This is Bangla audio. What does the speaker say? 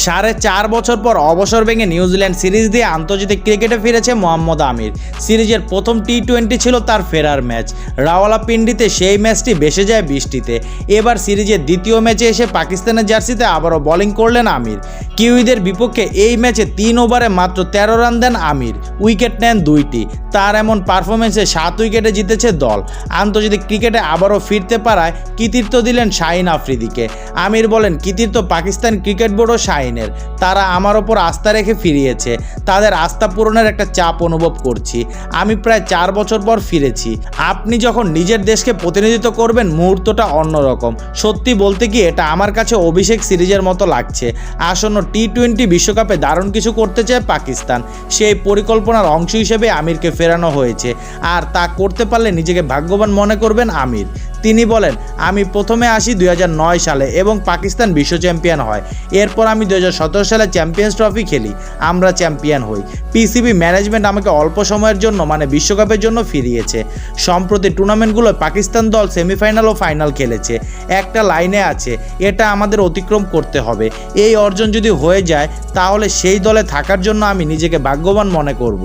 4.5 বছর পর অবসর ভেঙে নিউজিল্যান্ড সিরিজ দিয়ে আন্তর্জাতিক ক্রিকেটে ফিরেছে মোহাম্মদ আমির। সিরিজের প্রথম টি-20 ছিল তার ফেরার ম্যাচ। রাওয়ালপিন্ডিতে সেই ম্যাচটি ভেসে যায় বৃষ্টিতে। এবার সিরিজের দ্বিতীয় ম্যাচে এসে পাকিস্তানের জার্সিতে আবারও বোলিং করলেন আমির। কিউইদের বিপক্ষে এই ম্যাচে 3 ওভারে মাত্র 13 রান দেন আমির, উইকেট নেন 2টি। তার এমন পারফরমেন্সে 7 উইকেটে জিতেছে দল। আন্তর্জাতিক ক্রিকেটে আবারও ফিরতে পারায় কৃতিত্ব দিলেন শাহিন আফ্রিদিকে। আমির বলেন, কৃতিত্ব পাকিস্তান ক্রিকেট বোর্ড ও শাহিনের। তারা আমার ওপর আস্থা রেখে ফিরিয়েছে। তাদের আস্থা পূরণের একটা চাপ অনুভব করছি। আমি প্রায় 4 বছর পর ফিরেছি। আপনি যখন নিজের দেশকে প্রতিনিধিত্ব করবেন, মুহূর্তটা অন্যরকম। সত্যি বলতে কি, এটা আমার কাছে অভিষেক সিরিজের মতো লাগছে। আসন্ন টি-20 বিশ্বকাপে দারুণ কিছু করতে চায় পাকিস্তান। সেই পরিকল্পনার অংশ হিসেবে আমিরকে ফেরানো হয়েছে, আর তা করতে পারলে নিজেকে ভাগ্যবান মনে করবেন আমির। তিনি বলেন, আমি প্রথমে আসি 2009 সালে এবং পাকিস্তান বিশ্ব চ্যাম্পিয়ন হয়। এরপর আমি 2017 সালে চ্যাম্পিয়ন্স ট্রফি খেলি, আমরা চ্যাম্পিয়ন হই। পিসিবি ম্যানেজমেন্ট আমাকে অল্প সময়ের জন্য বিশ্বকাপের জন্য ফিরিয়েছে। সম্প্রতি টুর্নামেন্টগুলোয় পাকিস্তান দল সেমিফাইনাল ও ফাইনাল খেলেছে। একটা লাইনে আছে, এটা আমাদের অতিক্রম করতে হবে। এই অর্জন যদি হয়ে যায়, তাহলে সেই দলে থাকার জন্য আমি নিজেকে ভাগ্যবান মনে করব।